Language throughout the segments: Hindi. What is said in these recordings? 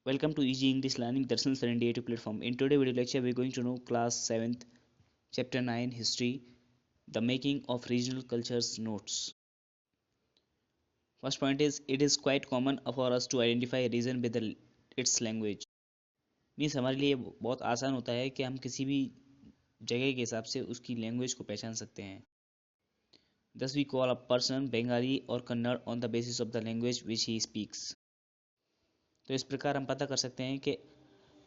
Welcome to Easy English Learning Darshan Serenity platform. In today's video lecture, we're going to know class 7th, chapter 9, history, the making of regional cultures notes. First point is, it is quite common for us to identify a region with its language. Means हमारे लिए बहुत आसान होता है कि हम किसी भी जगह के हिसाब से उसकी लैंग्वेज को पहचान सकते हैं. Thus we call a person Bengali or Kannada on the basis of the language which he speaks. तो इस प्रकार हम पता कर सकते हैं कि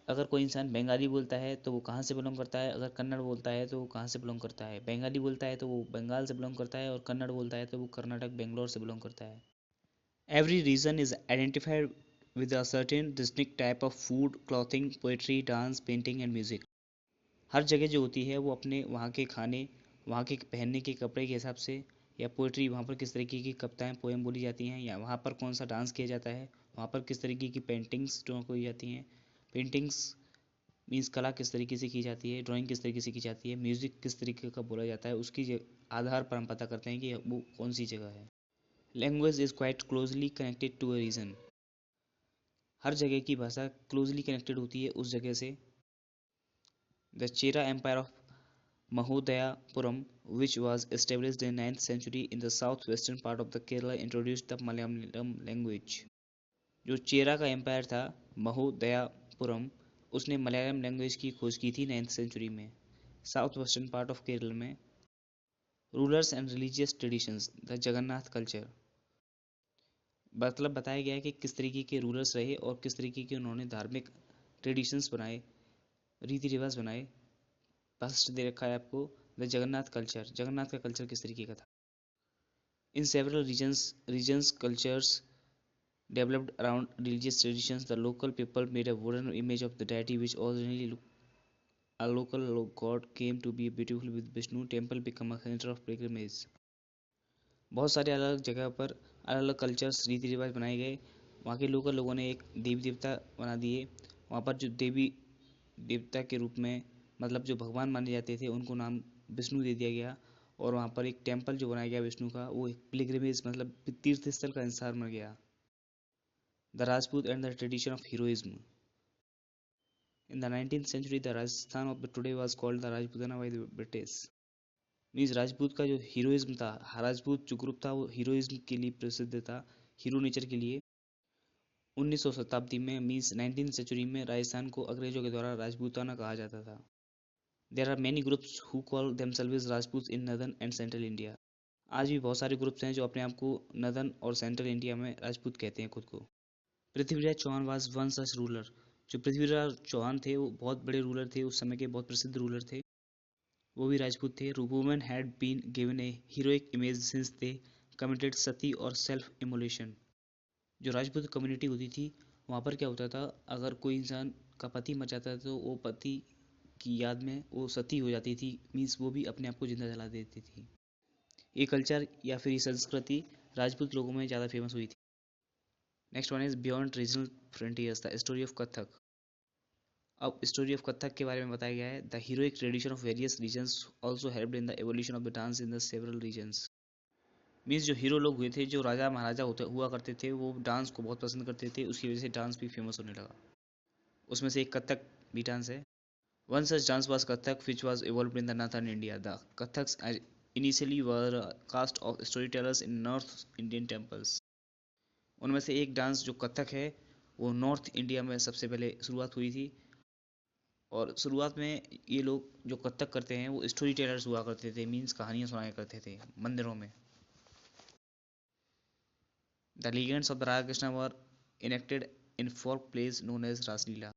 अगर कोई इंसान बंगाली बोलता है तो वो कहाँ से बिलोंग करता है, अगर कन्नड़ बोलता है तो वो कहाँ से बिलोंग करता है. बंगाली बोलता है तो वो बंगाल से बिलोंग करता है और कन्नड़ बोलता है तो वो कर्नाटक बेंगलोर से बिलोंग करता है. Every region is identified with a certain distinct type of food, clothing, poetry, dance, painting and music. हर जगह जो होती है वो अपने वहाँ के खाने, वहाँ के पहनने के कपड़े के हिसाब से, या पोइट्री वहाँ पर किस तरीके की कविताएँ पोएम बोली जाती हैं, या वहाँ पर कौन सा डांस किया जाता है, वहाँ पर किस तरीके की पेंटिंग्स जो की जाती हैं. पेंटिंग्स मीन्स कला किस तरीके से की जाती है, ड्राइंग किस तरीके से की जाती है, म्यूज़िक किस तरीके का बोला जाता है, उसकी आधार पर हम पता करते हैं कि वो कौन सी जगह है. Language is quite closely connected to a region. हर जगह की भाषा क्लोजली कनेक्टेड होती है उस जगह से. The Chera empire of Mahodayapuram which was established in 9th century in the southwestern part of the Kerala introduced the Malayalam language. जो चेरा का एम्पायर था महोदयापुरम, उसने मलयालम लैंग्वेज की खोज की थी 9th सेंचुरी में, south western part of Kerala में. Rulers and religious traditions, the Jagannath culture. मतलब बताया गया है कि किस तरीके के रूलर्स रहे और किस तरीके के उन्होंने धार्मिक ट्रेडिशंस बनाए, रीति रिवाज बनाए. फर्स्ट दे रखा है आपको द जगन्नाथ कल्चर. जगन्नाथ का कल्चर किस तरीके का था. In several regions cultures developed around religious traditions. The local people made a wooden image of the deity which originally looked a local god came to be beautiful with Vishnu temple become a center of pilgrimage. बहुत सारे अलग अलग जगह पर अलग अलग कल्चर्स रीति रिवाज बनाए गए. वहाँ के लोकल लोगों ने एक देवी देवता बना दिए. वहाँ पर जो देवी देवता के रूप में मतलब जो भगवान माने जाते थे उनको नाम विष्णु दे दिया गया. और वहाँ पर एक टेम्पल जो बनाया गया विष्णु का, वो एक पिलग्रिमेज मतलब तीर्थ स्थल का इंसान बन गया. The Rajput and the tradition of heroism. In the 19th century, the Rajasthan of the today was called the Rajputana by the British. Means Rajput का जो हीरोइज्म था, राजपूत जो ग्रुप था वो हीरोइज्म के लिए प्रसिद्ध था, हीरो नेचर के लिए. 19वीं शताब्दी में मीन्स 19th सेंचुरी में राजस्थान को अंग्रेजों के द्वारा राजपूताना कहा जाता था. There are many groups who call themselves Rajput in northern and central India. आज भी बहुत सारे ग्रुप्स हैं जो अपने आप को नदर्न और सेंट्रल इंडिया में राजपूत कहते हैं खुद को. Prithviraj Chauhan was one such ruler. जो पृथ्वीराज चौहान थे वो बहुत बड़े रूलर थे, उस समय के बहुत प्रसिद्ध रूलर थे, वो भी राजपूत थे. Women had been given a heroic image since they committed sati और सेल्फ इमोलेशन. जो राजपूत कम्युनिटी होती थी वहाँ पर क्या होता था, अगर कोई इंसान का पति मर जाता था तो वो पति की याद में वो सती हो जाती थी, मीन्स वो भी अपने आप को जिंदा जला देती थी. ये कल्चर या फिर ये संस्कृति राजपूत लोगों में ज़्यादा फेमस हुई थी. Next one is beyond regional frontiers, the story of Kathak. अब स्टोरी ऑफ कथक के बारे में बताया गया है. The heroic tradition of various regions also helped in the evolution of the dance in the several regions. Means जो हीरो लोग हुए थे, जो राजा महाराजा होते हुआ करते थे, वो डांस को बहुत पसंद करते थे, उसकी वजह से डांस भी फेमस होने लगा. उसमें से एक कथक भी डांस है. One such dance was Kathak which was evolved in the northern India. The Kathaks initially were caste of story tellers in north Indian temples. उनमें से एक डांस जो कथक है वो नॉर्थ इंडिया में सबसे पहले शुरुआत हुई थी. और शुरुआत में ये लोग जो कथक करते हैं वो स्टोरी टेलर्स हुआ करते थे, मीन्स कहानियाँ सुनाया करते थे मंदिरों में. The legends of the Radha Krishna were enacted in folk plays known as Raslila.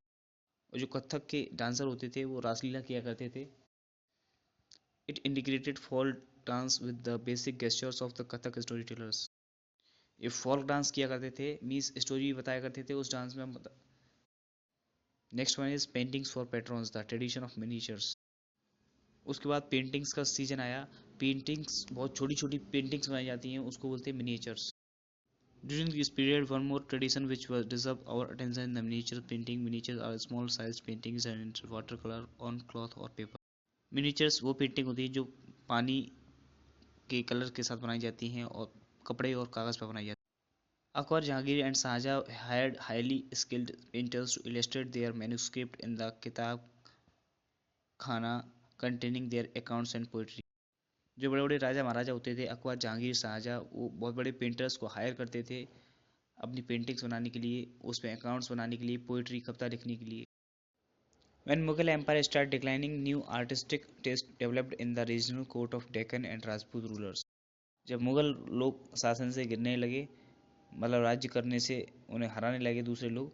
और जो कथक के डांसर होते थे वो रासलीला किया करते थे. It integrated folk dance with the basic gestures of the Kathak story tellers. ये फोल्क डांस किया करते थे, मीन्स स्टोरी बताया करते थे उस डांस में. Next one is paintings for patrons, the tradition of miniatures. उसके बाद पेंटिंग्स का सीजन आया. पेंटिंग्स बहुत छोटी छोटी पेंटिंग्स बनाई जाती हैं, उसको बोलते हैं miniatures. During this period one more tradition which was deserve our attention in the miniature painting. Miniatures are small sized paintings and watercolor on cloth or paper. Miniatures वो पेंटिंग होती है जो पानी के कलर के साथ बनाई जाती हैं और कपड़े और कागज़ पर बनाई जाती Akbar, Jahangir and Shahjahan hired highly skilled painters to illustrate their manuscript in the Kitab Khana containing their accounts and poetry. जो बड़े बड़े राजा महाराजा होते थे, अकबर, जहांगीर, शाहजहाँ, वो बहुत बड़े पेंटर्स को हायर करते थे अपनी पेंटिंग्स बनाने के लिए, उसमें अकाउंट्स बनाने के लिए, पोइट्री कविता लिखने के लिए. When Mughal Empire started declining, new artistic taste developed in the regional court of Deccan and Rajput rulers. जब मुगल लोग शासन से गिरने लगे, मतलब राज्य करने से उन्हें हराने लगे दूसरे लोग,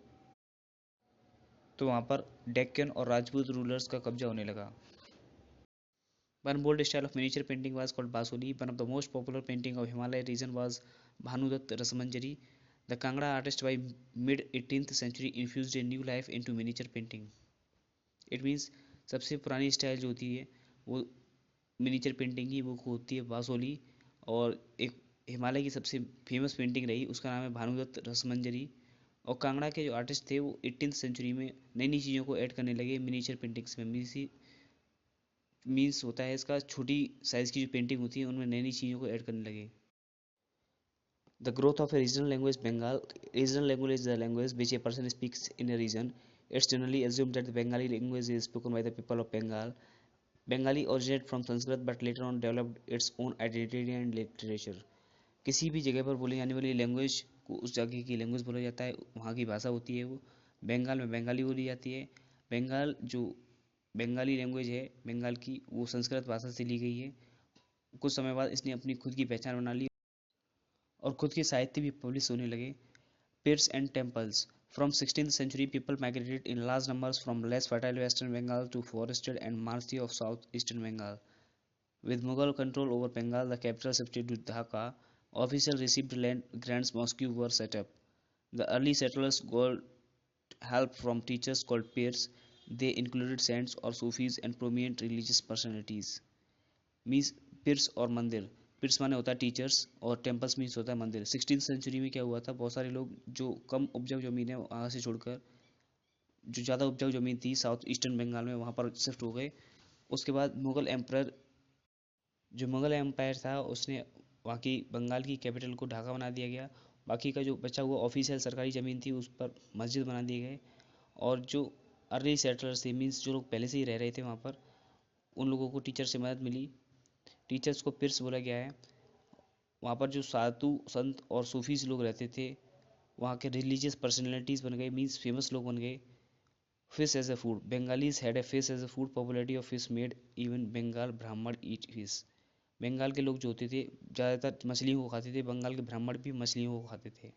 तो वहाँ पर डेक्कन और राजपूत रूलर्स का कब्जा होने लगा. One bold style of miniature painting was called Basoli. One of the most popular painting of Himalaya region was Bhanudat Rasmanjari. The Kangra artist by mid 18th century infused a new life into miniature painting. It means सबसे पुरानी स्टाइल जो होती है वो मिनीचर पेंटिंग की वो होती है बासोली. और एक हिमालय की सबसे फेमस पेंटिंग रही उसका नाम है भानुदत्त रसमंजरी. और कांगड़ा के जो आर्टिस्ट थे वो 18th सेंचुरी में नई नई चीज़ों को ऐड करने लगे मिनीचर पेंटिंग्स में. मीन्स होता है इसका छोटी साइज़ की जो पेंटिंग होती है उनमें नई नई चीज़ों को ऐड करने लगे. The growth of a regional language Bengal. Regional language is the language which a person speaks in a region. It's generally assumed that the Bengali language is spoken by the people of Bengal. Bengali originated from Sanskrit but later on developed its own identity and literature. किसी भी जगह पर बोली जाने वाली लैंग्वेज को उस जगह की लैंग्वेज बोला जाता है, वहाँ की भाषा होती है वो. बंगाल में बंगाली बोली जाती है. बंगाल जो बंगाली लैंग्वेज है बंगाल की वो संस्कृत भाषा से ली गई है. कुछ समय बाद इसने अपनी खुद की पहचान बना ली और खुद के साहित्य भी पब्लिश होने लगे. Pirs and temples. From 16th century, people migrated in large numbers from less fertile western Bengal to forested and marshy of southeastern Bengal. With Mughal control over Bengal, the capital shifted to Dhaka. Officials received land grants, mosques were set up. The early settlers got help from teachers called Pirs. They included saints or Sufis and prominent religious personalities. Means पिर्स और मंदिर. पिर्स माने होता है टीचर्स और टेम्पल्स मीन्स होता है मंदिर. 16th सेंचुरी में क्या हुआ था, बहुत सारे लोग जो कम उपजाऊ ज़मीन है वहाँ से छोड़कर जो ज़्यादा उपजाऊ ज़मीन थी साउथ ईस्टर्न बंगाल में वहाँ पर शिफ्ट हो गए. उसके बाद मुगल एम्पायर था उसने वहाँ की बंगाल की कैपिटल को ढाका बना दिया गया. बाकी का जो बचा हुआ ऑफिशियल सरकारी ज़मीन थी उस पर मस्जिद बना दिए गए. और जो अर्ली सेटलर्स थे मीन्स जो लोग पहले से ही रह रहे थे वहाँ पर उन लोगों को टीचर से मदद मिली. टीचर्स को पिर्स बोला गया है. वहाँ पर जो साधु संत और सूफीज लोग रहते थे वहाँ के रिलीजियस पर्सनैलिटीज़ बन गए मीन्स फेमस लोग बन गए. Fish as a food. Bengalis had a fish as a food. Popularity of fish made even Bengal Brahmin eat fish. Bengal के लोग जो होते थे ज़्यादातर मछलियों को खाते थे. बंगाल के ब्राह्मण भी मछलियों को खाते थे.